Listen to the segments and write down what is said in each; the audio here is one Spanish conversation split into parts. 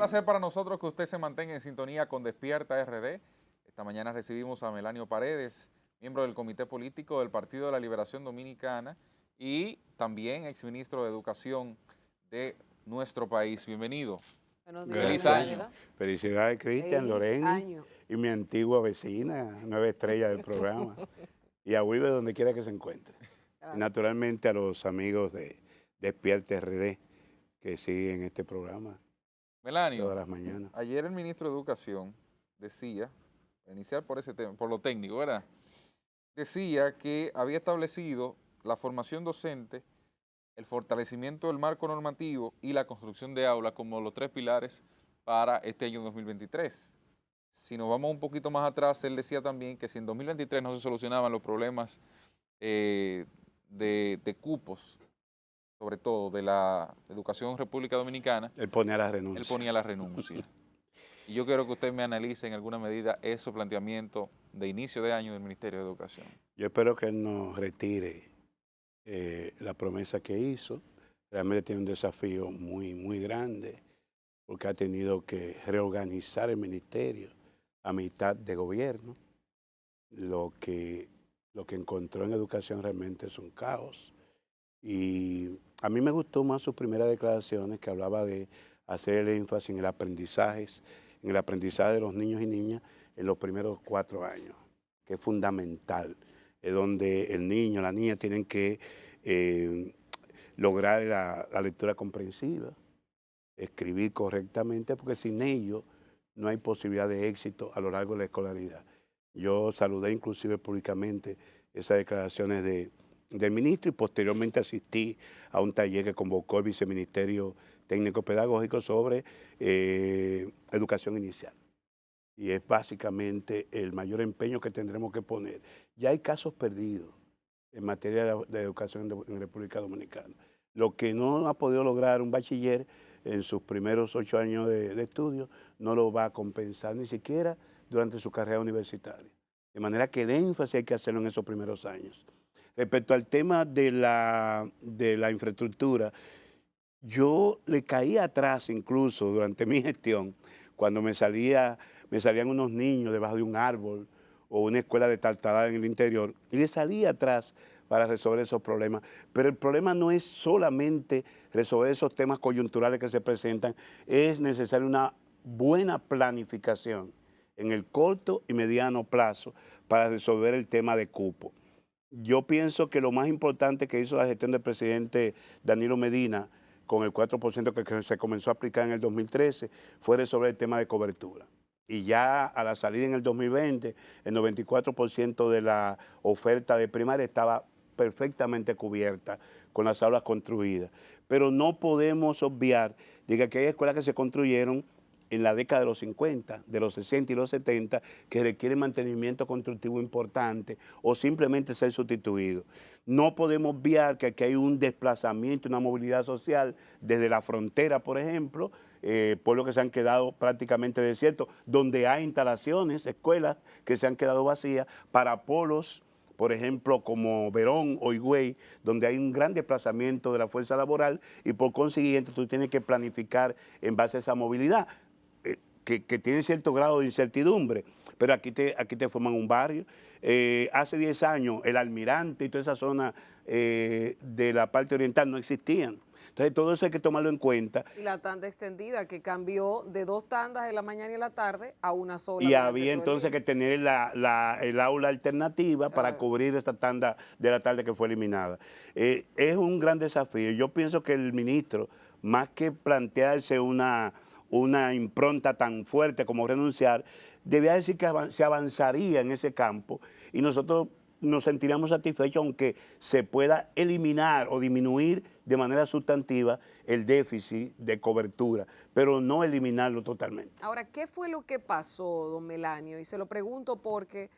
placer para nosotros que usted se mantenga en sintonía con Despierta RD. Esta mañana recibimos a Melanio Paredes, miembro del Comité Político del Partido de la Liberación Dominicana y también exministro de Educación de nuestro país. Bienvenido. Buenos días, Feliz Gracias. año. Felicidades, Cristian, Feliz Loreni año. y mi antigua vecina, nueva estrella del programa. Y a Wilber donde quiera que se encuentre. Y naturalmente a los amigos de Despierta RD que siguen este programa Melanio, todas las mañanas. ayer el ministro de Educación decía, para iniciar por ese tema, por lo técnico, ¿verdad? Decía que había establecido la formación docente, el fortalecimiento del marco normativo y la construcción de aulas como los tres pilares para este año 2023. Si nos vamos un poquito más atrás, él decía también que si en 2023 no se solucionaban los problemas de cupos, sobre todo de la educación en República Dominicana, Él pone a la él renuncia. ponía la renuncia. Y yo quiero que usted me analice en alguna medida esos planteamientos de inicio de año del Ministerio de Educación. Yo espero que él no retire la promesa que hizo. Realmente tiene un desafío muy grande porque ha tenido que reorganizar el ministerio a mitad de gobierno. Lo que encontró en educación realmente es un caos. Y a mí me gustó más sus primeras declaraciones que hablaba de hacer el énfasis en el aprendizaje de los niños y niñas en los primeros 4 años, que es fundamental. Es donde el niño, la niña tienen que lograr la lectura comprensiva, escribir correctamente, porque sin ello no hay posibilidad de éxito a lo largo de la escolaridad. Yo saludé inclusive públicamente esas declaraciones del ministro y posteriormente asistí a un taller que convocó el Viceministerio Técnico Pedagógico sobre educación inicial. Y es básicamente el mayor empeño que tendremos que poner. Ya hay casos perdidos en materia de educación en República Dominicana. Lo que no ha podido lograr un bachiller en sus primeros 8 años de estudio, no lo va a compensar ni siquiera durante su carrera universitaria. De manera que el énfasis hay que hacerlo en esos primeros años. Respecto al tema de la infraestructura, yo le caí atrás incluso durante mi gestión, cuando me salían unos niños debajo de un árbol o una escuela de tartalada en el interior, y le salía atrás para resolver esos problemas. Pero el problema no es solamente resolver esos temas coyunturales que se presentan, es necesaria una buena planificación en el corto y mediano plazo para resolver el tema de cupo. Yo pienso que lo más importante que hizo la gestión del presidente Danilo Medina con el 4% que se comenzó a aplicar en el 2013 fue resolver el tema de cobertura. Y ya a la salida en el 2020, el 94% de la oferta de primaria estaba perfectamente cubierta con las aulas construidas. Pero no podemos obviar de que hay escuelas que se construyeron en la década de los 50, de los 60 y los 70, que requieren mantenimiento constructivo importante o simplemente ser sustituidos. No podemos obviar que aquí hay un desplazamiento, una movilidad social desde la frontera, por ejemplo, pueblos que se han quedado prácticamente desiertos, donde hay instalaciones, escuelas que se han quedado vacías para polos, por ejemplo, como Verón o Higüey, donde hay un gran desplazamiento de la fuerza laboral y por consiguiente tú tienes que planificar en base a esa movilidad. Que tiene cierto grado de incertidumbre, pero aquí te forman un barrio. Hace 10 años el Almirante y toda esa zona de la parte oriental no existían. Entonces todo eso hay que tomarlo en cuenta. Y la tanda extendida que cambió de 2 tandas en la mañana y en la tarde a una sola. Y había entonces que tener el aula alternativa para cubrir esta tanda de la tarde que fue eliminada. Es un gran desafío. Yo pienso que el ministro, más que plantearse una impronta tan fuerte como renunciar, debía decir que se avanzaría en ese campo y nosotros nos sentiríamos satisfechos aunque se pueda eliminar o disminuir de manera sustantiva el déficit de cobertura, pero no eliminarlo totalmente. Ahora, ¿qué fue lo que pasó, don Melanio? Y se lo pregunto porque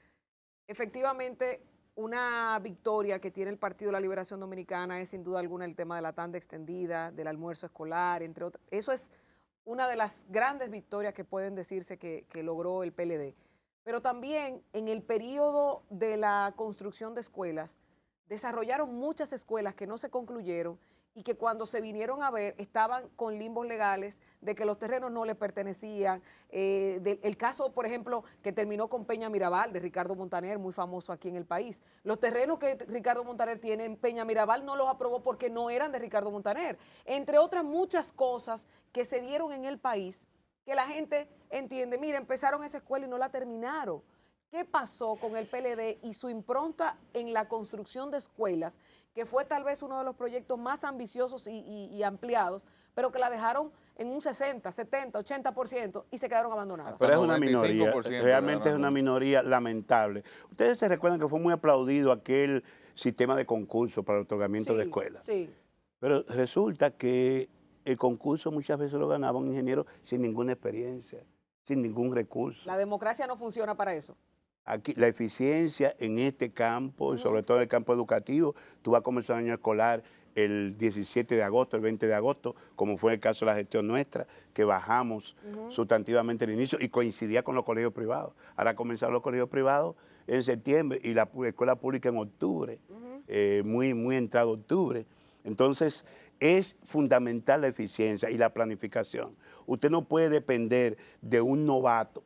efectivamente una victoria que tiene el Partido de la Liberación Dominicana es sin duda alguna el tema de la tanda extendida, del almuerzo escolar, entre otras. Eso es una de las grandes victorias que pueden decirse que logró el PLD. Pero también en el periodo de la construcción de escuelas, desarrollaron muchas escuelas que no se concluyeron y que cuando se vinieron a ver estaban con limbos legales de que los terrenos no les pertenecían. El caso, por ejemplo, que terminó con Peña Mirabal, de Ricardo Montaner, muy famoso aquí en el país. Los terrenos que Ricardo Montaner tiene en Peña Mirabal no los aprobó porque no eran de Ricardo Montaner. Entre otras muchas cosas que se dieron en el país que la gente entiende, mira, empezaron esa escuela y no la terminaron. ¿Qué pasó con el PLD y su impronta en la construcción de escuelas, que fue tal vez uno de los proyectos más ambiciosos y ampliados, pero que la dejaron en un 60, 70, 80% y se quedaron abandonadas? Pero es una 95% minoría, realmente es una minoría lamentable. Ustedes se recuerdan que fue muy aplaudido aquel sistema de concurso para el otorgamiento de escuelas. Sí. Pero resulta que el concurso muchas veces lo ganaba un ingeniero sin ninguna experiencia, sin ningún recurso. La democracia no funciona para eso. Aquí, la eficiencia en este campo, y sobre todo en el campo educativo, tú vas a comenzar el año escolar el 17 de agosto, el 20 de agosto, como fue el caso de la gestión nuestra, que bajamos sustantivamente el inicio y coincidía con los colegios privados. Ahora comenzaron los colegios privados en septiembre y la escuela pública en octubre, muy entrado octubre. Entonces, es fundamental la eficiencia y la planificación. Usted no puede depender de un novato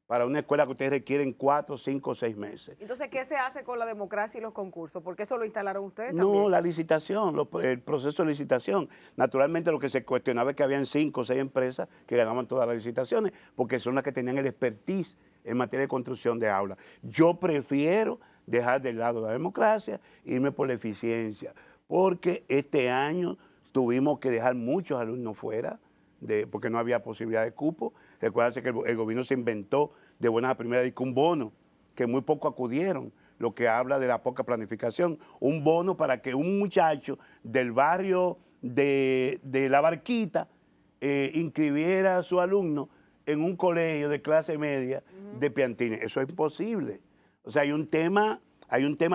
para una escuela que ustedes requieren 4, 5, 6 meses. Entonces, ¿qué se hace con la democracia y los concursos? ¿Por qué eso lo instalaron ustedes No, también? la licitación, el proceso de licitación. Naturalmente lo que se cuestionaba es que habían 5 o 6 empresas que ganaban todas las licitaciones, porque son las que tenían el expertise en materia de construcción de aulas. Yo prefiero dejar de lado la democracia e irme por la eficiencia, porque este año tuvimos que dejar muchos alumnos fuera, porque no había posibilidad de cupo. Recuérdense que el gobierno se inventó de buenas a primeras un bono, que muy poco acudieron, lo que habla de la poca planificación. Un bono para que un muchacho del barrio de La Barquita inscribiera a su alumno en un colegio de clase media de Piantini. Eso es imposible. O sea, hay un tema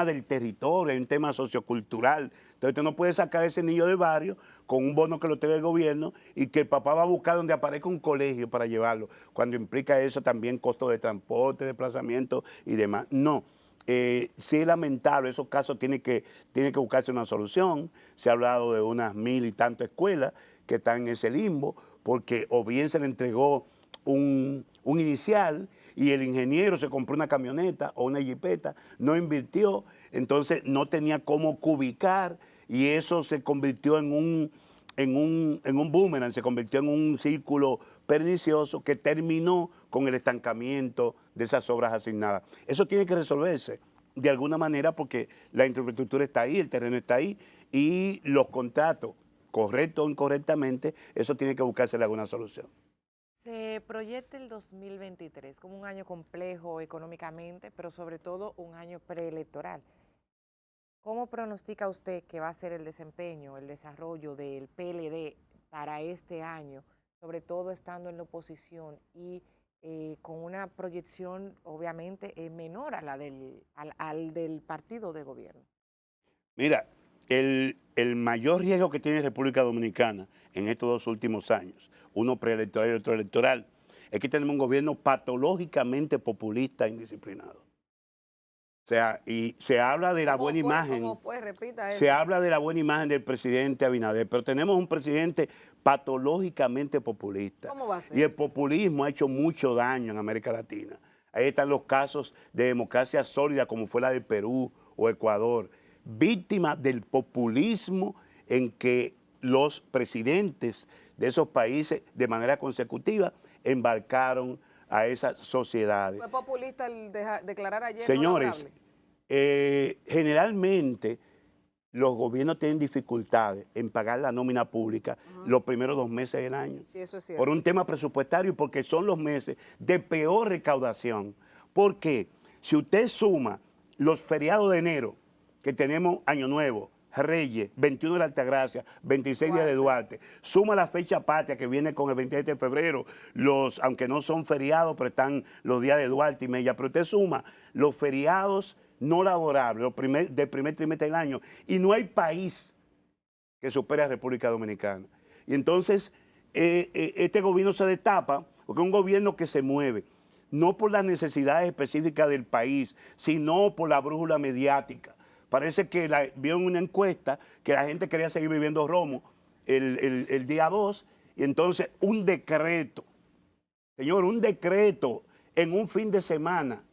del territorio, hay un tema sociocultural. Entonces usted no puede sacar a ese niño del barrio con un bono que lo tenga el gobierno y que el papá va a buscar donde aparezca un colegio para llevarlo, cuando implica eso también costo de transporte, desplazamiento y demás. No, sí es lamentable, esos casos tiene que buscarse una solución. Se ha hablado de unas 1000 y tantas escuelas que están en ese limbo, porque o bien se le entregó un inicial y el ingeniero se compró una camioneta o una jipeta, no invirtió, entonces no tenía cómo cubicar y eso se convirtió en un boomerang, se convirtió en un círculo pernicioso que terminó con el estancamiento de esas obras asignadas. Eso tiene que resolverse de alguna manera porque la infraestructura está ahí, el terreno está ahí y los contratos, correcto o incorrectamente, eso tiene que buscarse alguna solución. Se proyecta el 2023 como un año complejo económicamente, pero sobre todo un año preelectoral. ¿Cómo pronostica usted que va a ser el desempeño, el desarrollo del PLD para este año, sobre todo estando en la oposición y con una proyección obviamente menor a la al del partido de gobierno? Mira, el mayor riesgo que tiene República Dominicana en estos 2 últimos años, uno preelectoral y otro electoral, es que tenemos un gobierno patológicamente populista e indisciplinado. O sea, y se habla de la buena imagen. ¿Cómo fue? Repita eso. Se habla de la buena imagen del presidente Abinader, pero tenemos un presidente patológicamente populista. ¿Cómo va a ser? Y el populismo ha hecho mucho daño en América Latina. Ahí están los casos de democracia sólida, como fue la de Perú o Ecuador, víctimas del populismo en que los presidentes de esos países de manera consecutiva embarcaron a esas sociedades. ¿Fue populista el declarar ayer? Señores, generalmente los gobiernos tienen dificultades en pagar la nómina pública los primeros 2 meses del año. Sí, eso es cierto. Por un tema presupuestario y porque son los meses de peor recaudación. Porque si usted suma los feriados de enero, que tenemos Año Nuevo, Reyes, 21 de la Altagracia, 26 días de Duarte, suma la fecha patria que viene con el 27 de febrero, aunque no son feriados, pero están los días de Duarte y Mella, pero usted suma los feriados no laborables del primer trimestre del año y no hay país que supere a República Dominicana. Y entonces este gobierno se destapa porque es un gobierno que se mueve no por las necesidades específicas del país, sino por la brújula mediática, Parece que vieron una encuesta que la gente quería seguir viviendo Romo el día 2, y entonces un decreto, señor, un decreto en un fin de semana,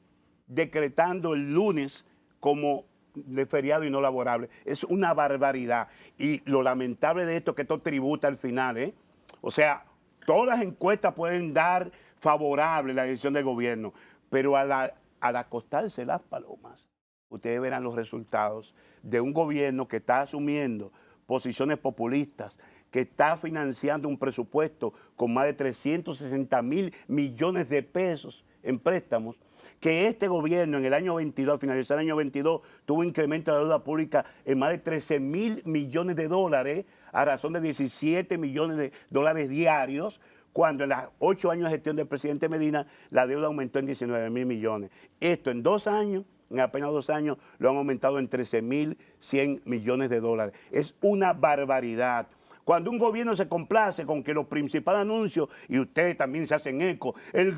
decretando el lunes como de feriado y no laborable. Es una barbaridad. Y lo lamentable de esto es que esto tributa al final, ¿eh? O sea, todas las encuestas pueden dar favorable la decisión del gobierno, pero al acostarse las palomas, ustedes verán los resultados de un gobierno que está asumiendo posiciones populistas, que está financiando un presupuesto con más de 360.000 millones de pesos en préstamos, que este gobierno en el año 22, al finalizar el año 22, tuvo un incremento de la deuda pública en más de 13.000 millones de dólares, a razón de 17 millones de dólares diarios, cuando en los 8 años de gestión del presidente Medina, la deuda aumentó en 19.000 millones. Esto en 2 años, en apenas 2 años, lo han aumentado en 13.100 millones de dólares. Es una barbaridad. Cuando un gobierno se complace con que los principales anuncios, y ustedes también se hacen eco, el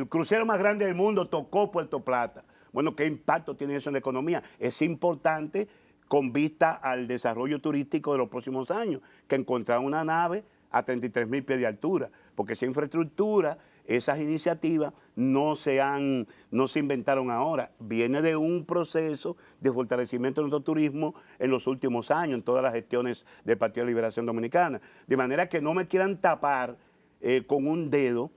crucero más grande del mundo tocó Puerto Plata. Bueno, ¿qué impacto tiene eso en la economía? Es importante con vista al desarrollo turístico de los próximos años, que encontrar una nave a 33.000 pies de altura, porque esa infraestructura, esas iniciativas no se inventaron ahora, viene de un proceso de fortalecimiento de nuestro turismo en los últimos años, en todas las gestiones del Partido de Liberación Dominicana, de manera que no me quieran tapar con un dedo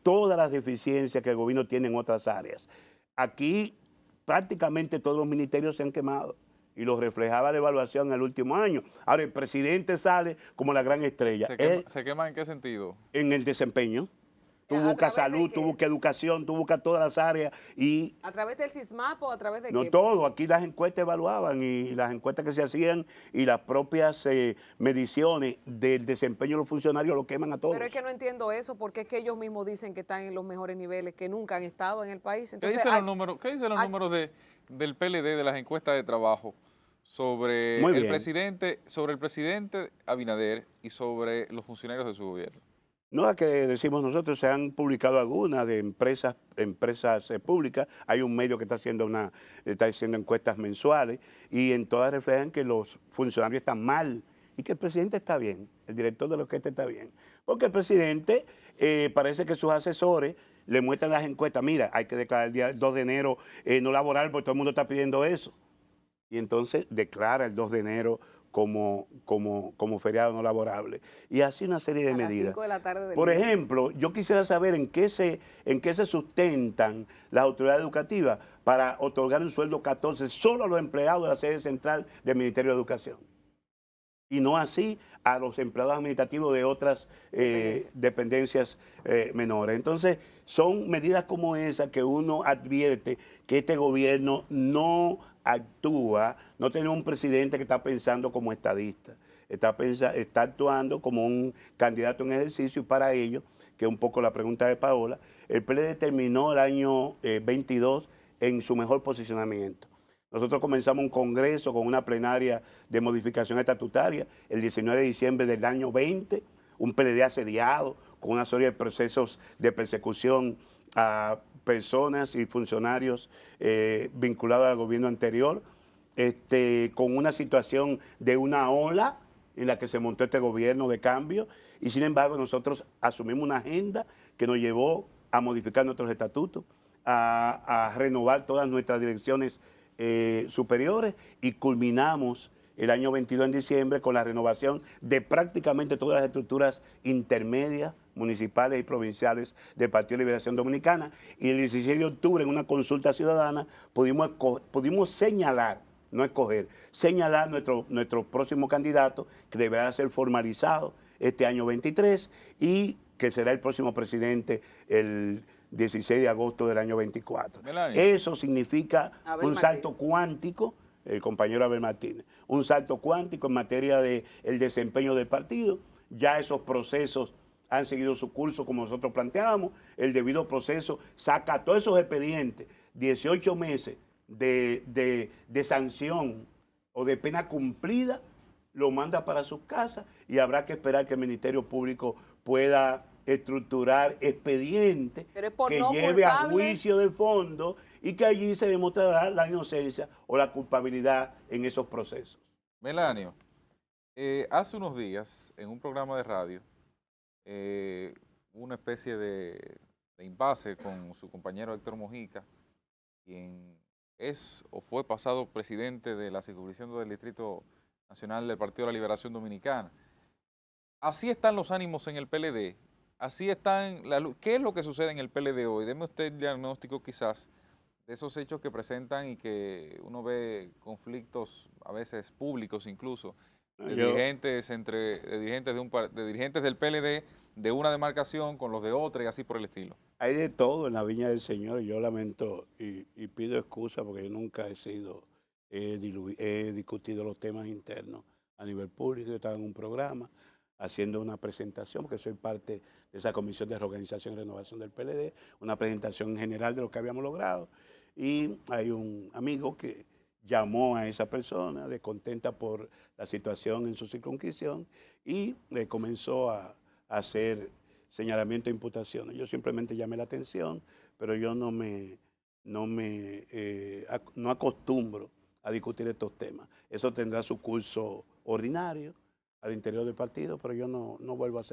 todas las deficiencias que el gobierno tiene en otras áreas. Aquí prácticamente todos los ministerios se han quemado, y lo reflejaba la evaluación en el último año. Ahora, el presidente sale como la gran estrella. ¿Se quema en qué sentido? En el desempeño. Tú buscas salud, tú buscas educación, tú buscas todas las áreas y... ¿A través del SISMAP o a través de no qué? todo, aquí las encuestas evaluaban y las encuestas que se hacían y las propias mediciones del desempeño de los funcionarios lo queman a todos. Pero es que no entiendo eso, porque es que ellos mismos dicen que están en los mejores niveles, que nunca han estado en el país. Entonces, ¿Qué dicen los números del PLD, de las encuestas de trabajo, sobre el presidente Abinader y sobre los funcionarios de su gobierno? No es que decimos nosotros, se han publicado algunas de empresas públicas. Hay un medio que está haciendo encuestas mensuales y en todas reflejan que los funcionarios están mal y que el presidente está bien, el director de la orquesta está bien. Porque el presidente parece que sus asesores le muestran las encuestas, mira, hay que declarar el día 2 de enero no laboral porque todo el mundo está pidiendo eso. Y entonces declara el 2 de enero como feriado no laborable. Y así una serie de medidas. A las 5 de la tarde del Por día. ejemplo, yo quisiera saber en qué se sustentan las autoridades educativas para otorgar un sueldo 14 solo a los empleados de la sede central del Ministerio de Educación. Y no así a los empleados administrativos de otras dependencias menores. Entonces, son medidas como esas que uno advierte que este gobierno no actúa, no tiene un presidente que está pensando como estadista, está actuando como un candidato en ejercicio, y para ello, que es un poco la pregunta de Paola, el PLD terminó el año 22 en su mejor posicionamiento. Nosotros comenzamos un congreso con una plenaria de modificación estatutaria el 19 de diciembre del año 20, un PLD asediado con una serie de procesos de persecución a personas y funcionarios vinculados al gobierno anterior, con una situación de una ola en la que se montó este gobierno de cambio, y sin embargo nosotros asumimos una agenda que nos llevó a modificar nuestros estatutos, a renovar todas nuestras direcciones superiores, y culminamos el año 22 en diciembre con la renovación de prácticamente todas las estructuras intermedias, municipales y provinciales del Partido de Liberación Dominicana, y el 16 de octubre en una consulta ciudadana pudimos señalar, no escoger, señalar nuestro próximo candidato, que deberá ser formalizado este año 23 y que será el próximo presidente el 16 de agosto del año 24. Eso significa un salto cuántico, el compañero Abel Martínez, un salto cuántico en materia del desempeño del partido. Ya esos procesos han seguido su curso como nosotros planteábamos. El debido proceso saca todos esos expedientes, 18 meses de sanción o de pena cumplida, lo manda para sus casas, y habrá que esperar que el Ministerio Público pueda estructurar expedientes Pero es por que no lleve a culpable. juicio de fondo y que allí se demostrará la inocencia o la culpabilidad en esos procesos. Melanio, hace unos días en un programa de radio, hubo una especie de impasse con su compañero Héctor Mojica, quien es o fue pasado presidente de la circunscripción del Distrito Nacional del Partido de la Liberación Dominicana. Así están los ánimos en el PLD, así están, ¿qué es lo que sucede en el PLD hoy? Deme usted el diagnóstico quizás de esos hechos que presentan y que uno ve conflictos a veces públicos incluso, de Yo, dirigentes de dirigentes del PLD de una demarcación con los de otra y así por el estilo. hay de todo en la viña del Señor. Yo lamento y pido excusa porque yo nunca he discutido los temas internos a nivel público. Yo estaba en un programa haciendo una presentación, porque soy parte de esa comisión de reorganización y renovación del PLD, una presentación general de lo que habíamos logrado. Y hay un amigo que llamó a esa persona, descontenta por la situación en su circunscripción, y comenzó a hacer señalamiento de imputaciones. Yo simplemente llamé la atención, pero yo no acostumbro a discutir estos temas. Eso tendrá su curso ordinario al interior del partido, pero yo no vuelvo a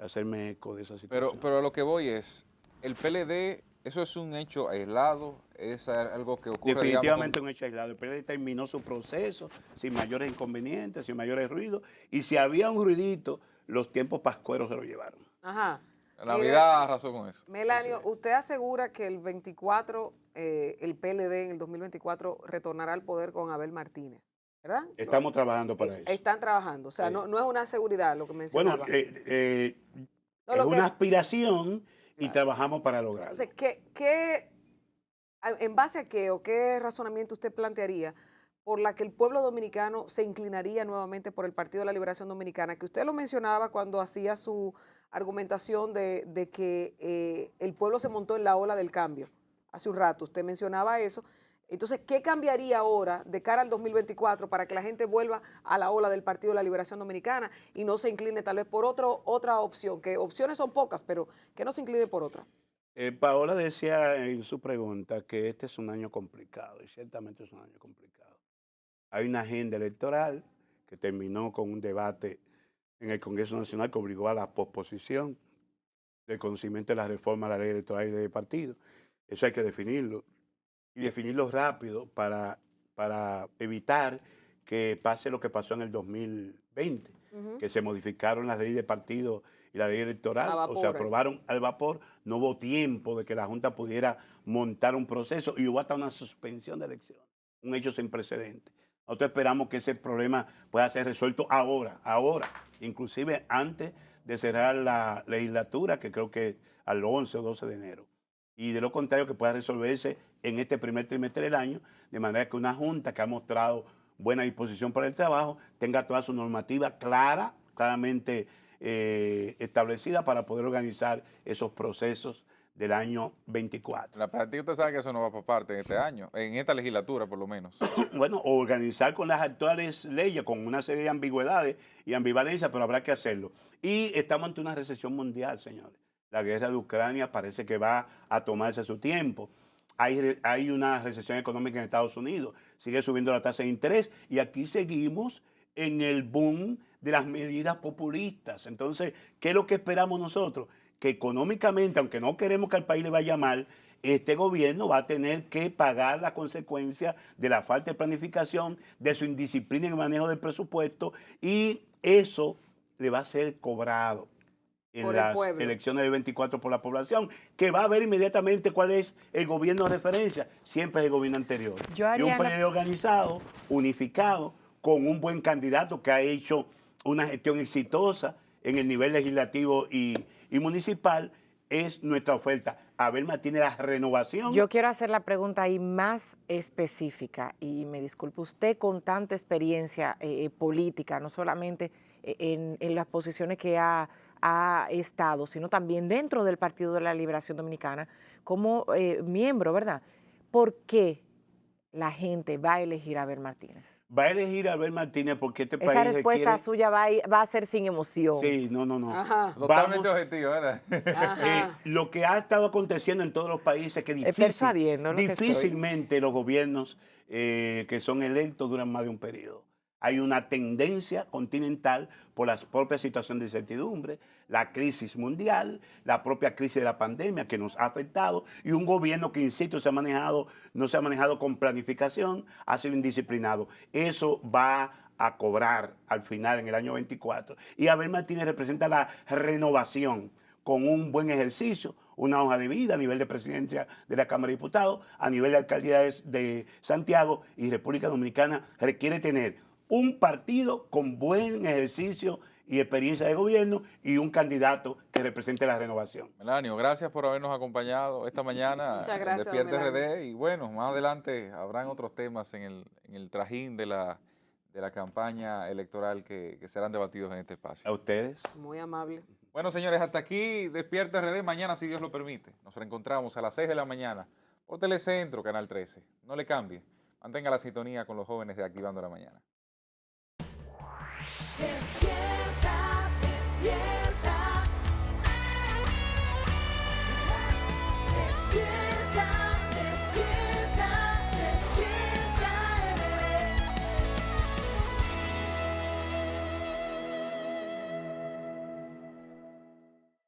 hacerme eco de esa situación. Pero a lo que voy es, el PLD, eso es un hecho aislado, es algo que ocurre, Definitivamente digamos, un hecho aislado. El PLD terminó su proceso sin mayores inconvenientes, sin mayores ruidos, y si había un ruidito, los tiempos pascueros se lo llevaron. Ajá. la Mire, Navidad arrasó con eso. Melanio, Así es. usted asegura que el 24, el PLD en el 2024 retornará al poder con Abel Martínez, ¿verdad? Estamos trabajando para eso. Están trabajando, o sea, Sí. no es una seguridad lo que Bueno, mencionaba. No, es lo que- una aspiración y Claro. trabajamos para lograrlo. Entonces, ¿en base a qué o qué razonamiento usted plantearía por la que el pueblo dominicano se inclinaría nuevamente por el Partido de la Liberación Dominicana? Que usted lo mencionaba cuando hacía su argumentación de que el pueblo se montó en la ola del cambio. Hace un rato usted mencionaba eso. Entonces, ¿qué cambiaría ahora de cara al 2024 para que la gente vuelva a la ola del Partido de la Liberación Dominicana y no se incline tal vez por otra opción? Que opciones son pocas, pero que no se incline por otra. Paola decía en su pregunta que este es un año complicado, y ciertamente es un año complicado. Hay una agenda electoral que terminó con un debate en el Congreso Nacional que obligó a la posposición del conocimiento de la reforma a la ley electoral y de partido. Eso hay que definirlo, y definirlo rápido para evitar que pase lo que pasó en el 2020, que se modificaron las leyes de partido y la ley electoral, o se aprobaron al vapor, no hubo tiempo de que la Junta pudiera montar un proceso y hubo hasta una suspensión de elecciones, un hecho sin precedentes. Nosotros esperamos que ese problema pueda ser resuelto ahora, inclusive antes de cerrar la legislatura, que creo que al 11 o 12 de enero. Y de lo contrario, que pueda resolverse en este primer trimestre del año, de manera que una Junta que ha mostrado buena disposición para el trabajo tenga toda su normativa claramente establecida para poder organizar esos procesos del año 24. En la práctica usted sabe que eso no va para parte en este año, en esta legislatura por lo menos. Bueno, organizar con las actuales leyes, con una serie de ambigüedades y ambivalencias, pero habrá que hacerlo. Y estamos ante una recesión mundial, señores. La guerra de Ucrania parece que va a tomarse su tiempo. Hay una recesión económica en Estados Unidos, sigue subiendo la tasa de interés y aquí seguimos en el boom de las medidas populistas. Entonces, ¿qué es lo que esperamos nosotros? Que económicamente, aunque no queremos que al país le vaya mal, este gobierno va a tener que pagar las consecuencias de la falta de planificación, de su indisciplina en el manejo del presupuesto, y eso le va a ser cobrado en las elecciones del 24 por la población, que va a ver inmediatamente cuál es el gobierno de referencia, siempre es el gobierno anterior. Y un PLD organizado, unificado, con un buen candidato que ha hecho una gestión exitosa en el nivel legislativo y municipal, es nuestra oferta. Abel Martínez, la renovación. Yo quiero hacer la pregunta ahí más específica, y me disculpe usted con tanta experiencia política, no solamente en las posiciones que ha estado, sino también dentro del Partido de la Liberación Dominicana, como miembro, ¿verdad? ¿Por qué la gente va a elegir a Abel Martínez? Va a elegir a Abel Martínez porque este país Esa respuesta requiere... suya va a ser sin emoción. Sí, no. Ajá, Totalmente Vamos, objetivo, ¿verdad? ajá. lo que ha estado aconteciendo en todos los países que Persuadiendo, lo que estoy. difícilmente los gobiernos que son electos duran más de un periodo. Hay una tendencia continental por la propia situación de incertidumbre, la crisis mundial, la propia crisis de la pandemia que nos ha afectado y un gobierno que, insisto, no se ha manejado con planificación, ha sido indisciplinado. Eso va a cobrar al final en el año 24. Y Abel Martínez representa la renovación con un buen ejercicio, una hoja de vida a nivel de presidencia de la Cámara de Diputados, a nivel de alcaldía de Santiago, y República Dominicana requiere tener un partido con buen ejercicio y experiencia de gobierno y un candidato que represente la renovación. Melanio, gracias por habernos acompañado esta mañana Muchas en gracias, Despierta don Melanio. RD. Y bueno, más adelante habrán otros temas en el trajín de la campaña electoral que serán debatidos en este espacio. ¿A ustedes? Muy amable. Bueno, señores, hasta aquí Despierta RD. Mañana, si Dios lo permite, nos reencontramos a las 6 de la mañana por Telecentro, Canal 13. No le cambie. Mantenga la sintonía con los jóvenes de Activando la Mañana. Despierta, despierta.